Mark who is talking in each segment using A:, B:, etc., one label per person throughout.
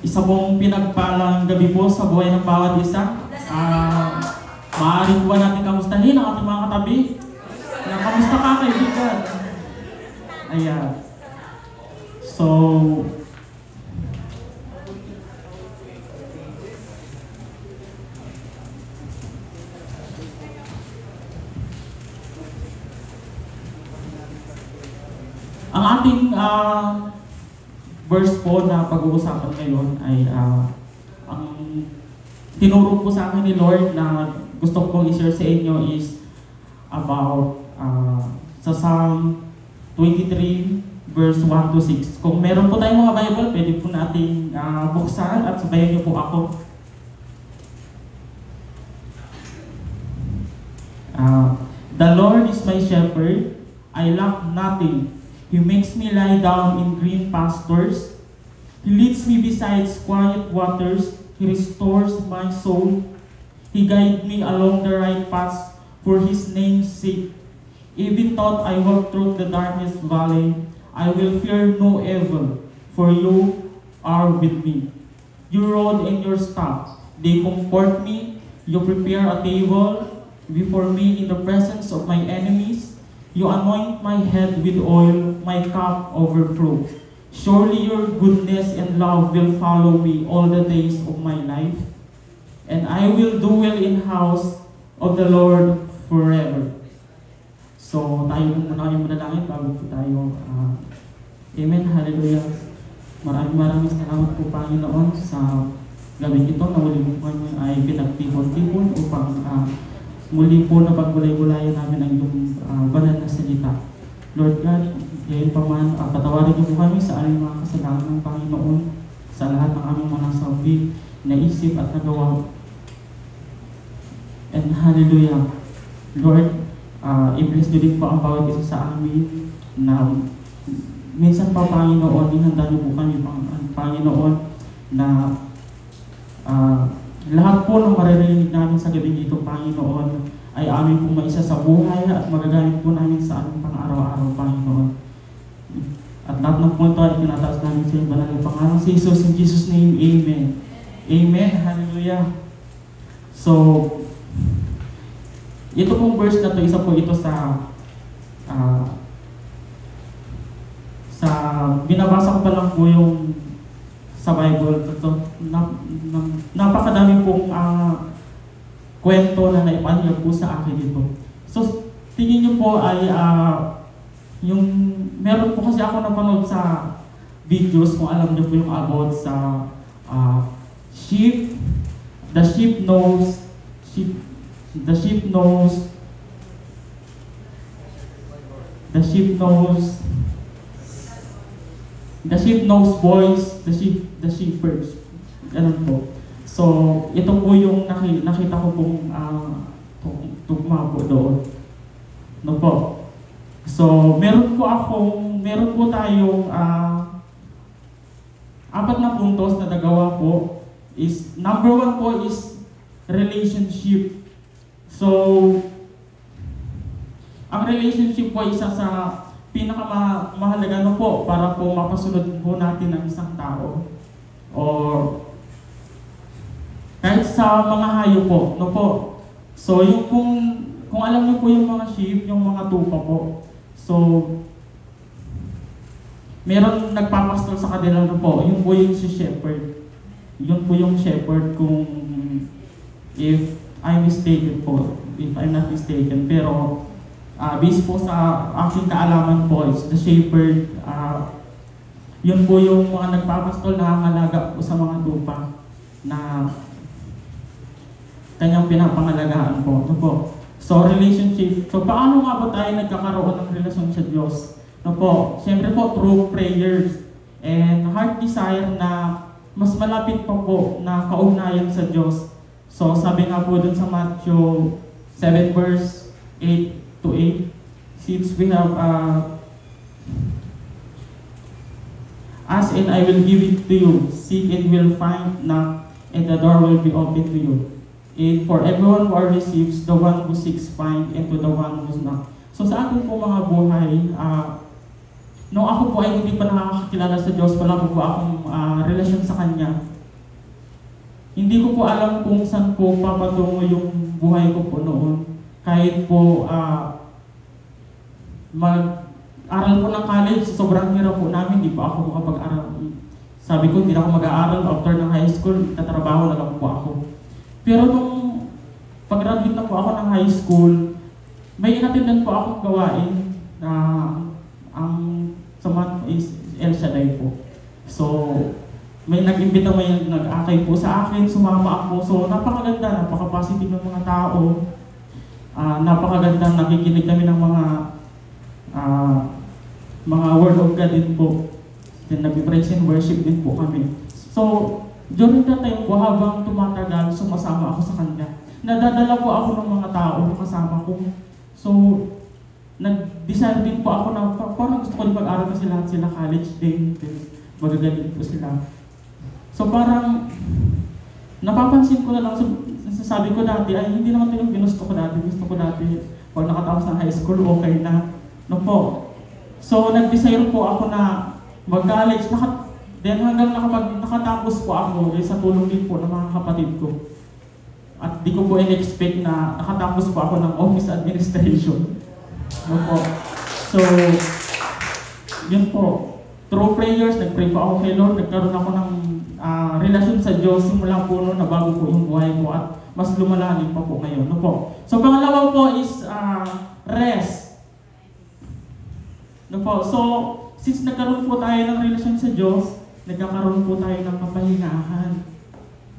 A: Isa pong pinagpalang gabi po sa buhay ng bawat isa. Maaari po natin kamustahin ang ating mga katabi. Kamusta ka, kaibigan? Ayan. So, ang ating verse po na pag-uusapan ngayon ay ang tinuro po sa akin ni Lord na gusto kong i-share sa inyo is about sa Psalm 23 verse 1 to 6. Kung meron po tayong mga Bible, pwede po nating buksan at sabayan niyo po ako. The Lord is my shepherd, I lack nothing. He makes me lie down in green pastures. He leads me beside quiet waters. He restores my soul. He guides me along the right paths for His name's sake. Even though I walk through the darkest valley, I will fear no evil, for you are with me. Your rod and your staff, they comfort me. You prepare a table before me in the presence of my enemies. You anoint my head with oil, my cup overflows. Surely your goodness and love will follow me all the days of my life, and I will dwell in the house of the Lord forever. So, tayo po muna kayong manalangin bago po tayo. Amen, hallelujah. Maraming salamat po, Panginoon, sa gabing ito na muli po kami ay pinagtipon-tipon upang muli po na pagbulay-bulayan namin ang iyong banal na salita. Lord God, ngayon pa man, patawarin niyo po kami sa aming mga kasalanan ng Panginoon, sa lahat ng aming mga nasabi, naisip at nagawa. And hallelujah. Lord, i-bless niyo din po ang bawat isa sa amin na minsan pa, Panginoon, inhanda niyo po kami, Panginoon, na lahat po ng maririnig namin sa gabi dito, Panginoon, ay amin po maisa sa buhay at magagamit po namin sa aming pang-araw-araw, Panginoon. At lahat ng po ito ay tinataas namin sa iyong banal na pangalan si Jesus. In Jesus' name, Amen. Amen. Hallelujah. So, ito pong verse na ito, isa po ito sa binabasa ko pa lang po yung sa Bible. Napakadami pong kwento na naipanyag po sa akin dito. So, tingin niyo po ay meron po kasi ako napanood sa videos, kung alam niyo po yung about sa sheep. The sheep knows voice, the shepherds. Ganun po. So, ito po yung nakita ko pong tugma po doon. No po. So, meron po tayong apat na puntos na nagawa po. Number 1 po is relationship. So, ang relationship po isa sa pinakamahalaga po para po mapasunod po natin ang isang tao. Or kahit sa mga hayop po, no po. So, yung kung alam niyo po yung mga sheep, yung mga tupa po. So, meron nagpapastol sa kanila, no po. Yung po yung si shepherd. Yun po yung shepherd kung if I'm not mistaken. Pero, based po sa aking kaalaman po, is the shepherd, yun po yung mga nagpapastol, nakakalaga po sa mga tupa na kanyang pinapangalagaan po. Ito po. So, relationship. So, paano nga ba tayo nagkakaroon ng relasyon sa Diyos? Ito po. Siyempre po, through prayers and heart desire na mas malapit pa po na kaugnayan sa Diyos. So, sabi nga po dun sa Matthew 7 verse 8 to 8, since we have ask and I will give it to you, seek and will find, knock and the door will be open to you. And for everyone who receives, the one who seeks find, and to the one who's not. So sa ating po mga buhay, nung ako po ay hindi pa nakakakilala sa Diyos, wala po akong relasyon sa Kanya. hindi ko po alam kung saan po papatungo yung buhay ko po noon. Kahit po mag-aral po ng college, sobrang hirap po namin, hindi po ako makapag-aral. Sabi ko, hindi na ako mag-aaral after ng high school, tatrabaho na lang po ako. Pero nung pag-graduate na po ako ng high school, may inatindan po akong gawain na ang sa month is El Shaddai po. So, may nag-imbita, may nag-akay po sa akin, sumama ako. So, napakaganda, napaka-positive ng mga tao. Napakaganda, nakikinig kami ng mga word of God din po. Then nag-praise and worship din po kami. So, during that time po, habang tumatagal, sumasama ako sa kanya. Nadadala po ako ng mga tao na kasama ko. So, nag-decide din po ako na parang gusto ko din pag-aral kasi lahat sila college din. Magagaling po sila. So parang napapansin ko na lang, sabi ko dati, ay hindi naman ito yung ginusto ko dati. Gusto ko dati, pag nakatapos ng high school, okay na. No po. So nag-desire po ako na mag-college. Then hanggang nakatapos po ako, sa tulong din po ng mga kapatid ko. At di ko po in-expect na nakatapos po ako ng office administration. No po. So, yun po. Through prayers, nag-pray po ako kay Lord, nagkaroon ako ng relasyon sa Diyos simula po noon na bago po yung buhay ko at mas lumalalim pa po ngayon. No po. So, pangalawa po is rest. No po. So, since nagkaroon po tayo ng relasyon sa Diyos, nagkakaroon po tayo ng kapahingahan.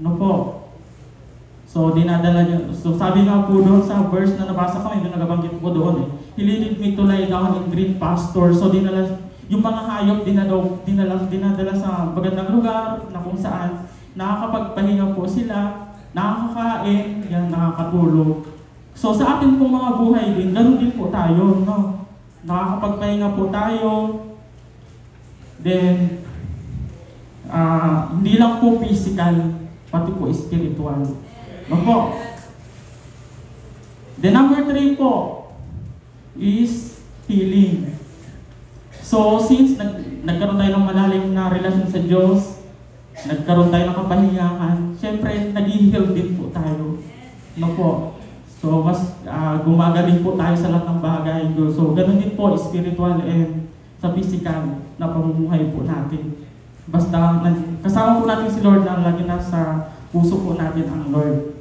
A: No po. So, dinadala niyo. So, sabi nga po doon sa verse na nabasa ko, yung nagabanggit po doon He leaded me to lie down in green pasture. So, yung mga hayop dinadala sa magandang lugar na kung saan nakakapagpahinga po sila, nakakakain, yan, nakakatulog. So sa atin pong mga buhay din, ganun din po tayo, no? Nakakapagpahinga po tayo. Then, hindi lang po physical, pati po spiritual. No po? Then number 3 po is healing. So, since nagkaroon tayo ng malalim na relasyon sa Diyos, nagkaroon tayo ng kapahingahan, syempre, nag-heal din po tayo. No po? So, mas gumagaling po tayo sa lahat ng bagay. So, ganun din po, spiritual and sa physical na pamumuhay po natin. Basta, kasama po natin si Lord na lagi nasa puso po natin ang Lord.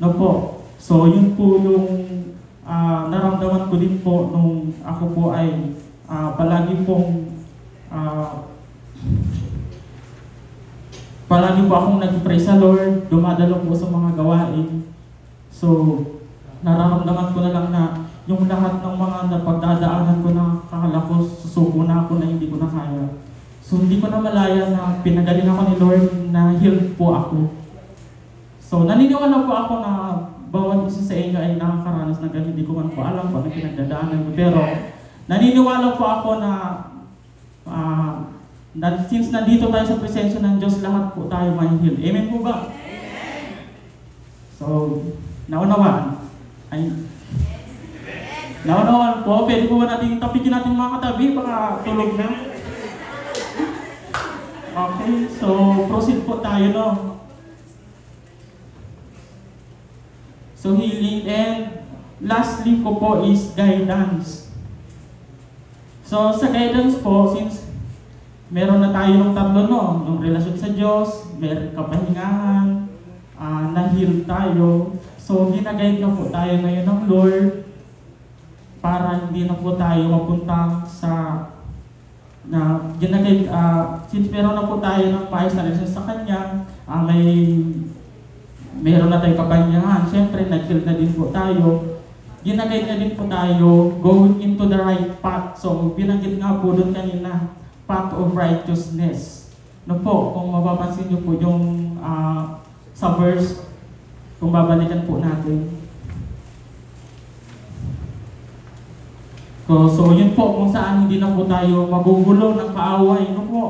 A: No po? So, yun po yung naramdaman ko din po nung ako po ay palagi po akong nag-pray sa Lord, dumadalo po sa mga gawain. So, nararamdaman ko na lang na yung lahat ng mga napagdadaanan ko na kakala ko, susuko na ako na hindi ko na kaya. So, hindi ko na malaya na pinagaling ako ni Lord na healed po ako. So, naniniwala po ako na bawat isa sa inyo ay nakakaranas na ganyan. Hindi ko man po alam kung ano pinagdadaanan ko. Pero, naniniwala po ako na since nandito tayo sa presensya ng Diyos, lahat po tayo may heal. Amen po ba? Amen. So, naunawaan. Naunawaan po. Pwede po ba natin tapikin natin mga katabi? Baka tulog na. Okay, so proceed po tayo, no? So, healing. And lastly po is guidance. So, sa guidance po, since meron na tayo ng tatlo, no? Yung relasyon sa Diyos, meron kapahingahan, na-heal tayo. So, ginaguide na po tayo ngayon ng Lord para hindi na po tayo mapunta sa ginaguide, since meron na po tayo ng maayos na relasyon sa Kanya, meron na tayong kapahingahan. Siyempre, nag-heal na din po tayo. Ginaguide na din po tayo going into the right path. So, binanggit nga po doon kanina, path of righteousness. No po, kung mapapansin niyo po yung sa verse, kung babalikan po natin. So, yun po, kung saan hindi na po tayo magugulo ng kaaway. No po?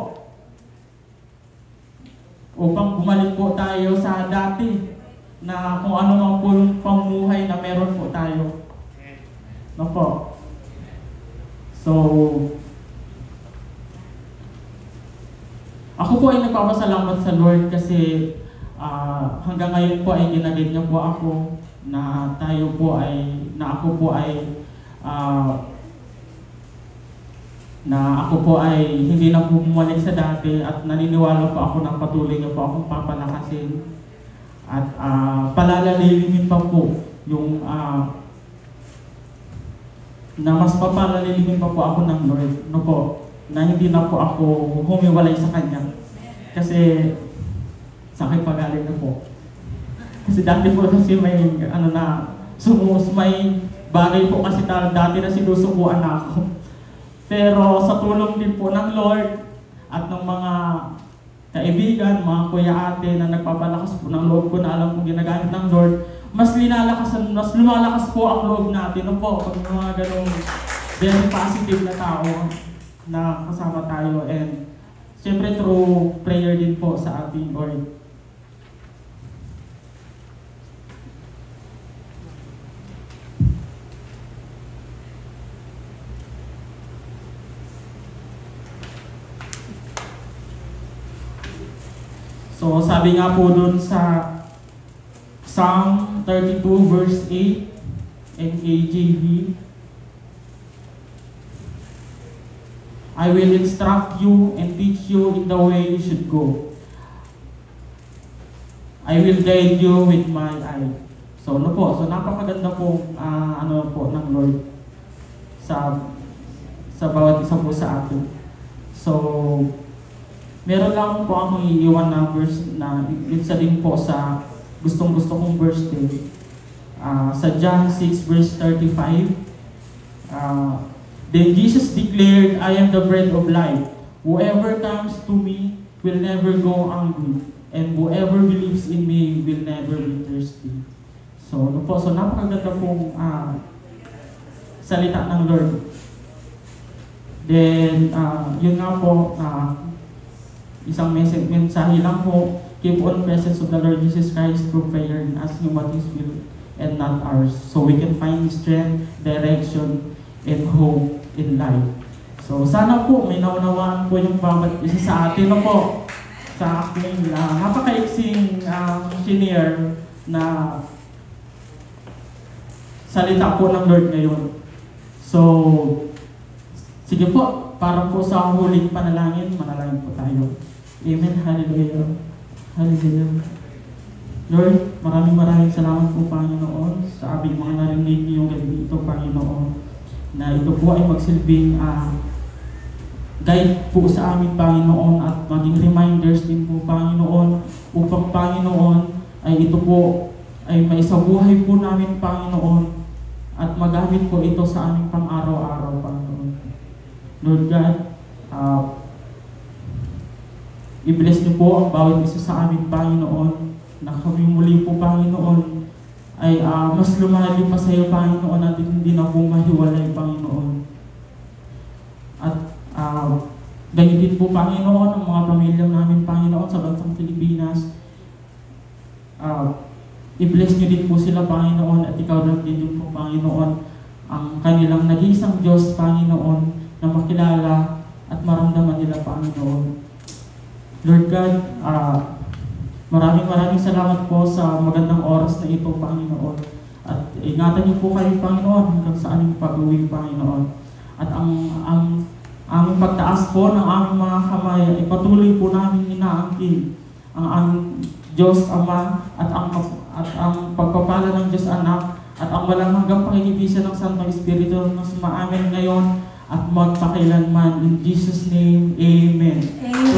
A: Upang bumalik po tayo sa dati na kung ano man po yung pamuhay na meron po tayo. No po? So, ako po ay nagpapasalamat sa Lord kasi hanggang ngayon po ay ginagid niyo po ako na ako po ay hindi na po bumalik sa dati, at naniniwala po ako na patuloy niyo po akong papalakasin at palalalimin pa po yung na mas papalalimin pa po ako ng Lord, no po, na hindi na po ako humiwalay sa Kanya. Kasi sa akin pagaling na po. Kasi dati po kasi may may bagay po kasi dati na sinusukuan ako. Pero sa tulong din po ng Lord at ng mga kaibigan, mga kuya ate na nagpapalakas po ng loob ko na alam kong ginagamit ng Lord, mas lumalakas po ang loob natin. No po, pag mga ganong very positive na tao na kasama tayo, and siyempre through prayer din po sa ating Lord. So sabi nga po dun sa Psalm 32 verse 8 NKJV, I will instruct you and teach you in the way you should go. I will guide you with my eye. So napakaganda po ng Lord sa bawat isa po sa atin. So meron lang po akong iiwan na verse na isa din po sa gustong-gusto kong verse din. Sa John 6 verse 35, then Jesus declared, I am the bread of life. Whoever comes to me will never go hungry, and whoever believes in me will never be thirsty. So napakaganda pong salita ng Lord. Then, yun nga po, isang mensahe lang po, keep on presence of the Lord Jesus Christ through prayer and ask Him what His will and not ours, so we can find strength, direction, and hope in life. So sana po may naunawaan po yung bawat isa sa atin po sa aking napakaiksing senior na salita po ng Lord ngayon. So sige po, para po sa huling panalangin, manalangin po tayo. Amen. Hallelujah. Hallelujah. Lord, maraming salamat po, Panginoon, sa aming mga narinig niyong gabi ito, Panginoon, na ito po ay magsilbing guide po sa amin, Panginoon, at maging reminders din po, Panginoon, upang, Panginoon, ay ito po ay maisabuhay po namin, Panginoon, at magamit po ito sa aming pang-araw-araw, Panginoon. Lord God, i-bless niyo po ang bawat isa sa amin, Panginoon, na kami muli po, Panginoon, ay mas lumalim pa sa iyo, Panginoon, at hindi na po mahiwalay, Panginoon. At ganyan din po, Panginoon, ang mga pamilya namin, Panginoon, sa bansang Pilipinas. I-bless niyo din po sila, Panginoon, at ikaw lang din po, Panginoon, ang kanilang nag-iisang Diyos, Panginoon, na makilala at maramdaman nila, Panginoon. Lord God, maraming salamat po sa magandang oras na ito, Panginoon. At ingatan niyo po kayo, Panginoon, hanggang sa aming pag-uwi, Panginoon. At ang aming pagtaas po ng aming mga kamay, ay patuloy po namin inaangkin ang aming Diyos Ama at ang pagpapala ng Diyos Anak at ang walang hanggang pakikibisa ng Santo Espiritu na sumaamin ngayon at magpakailanman. In Jesus' name, Amen.
B: Amen.
A: So,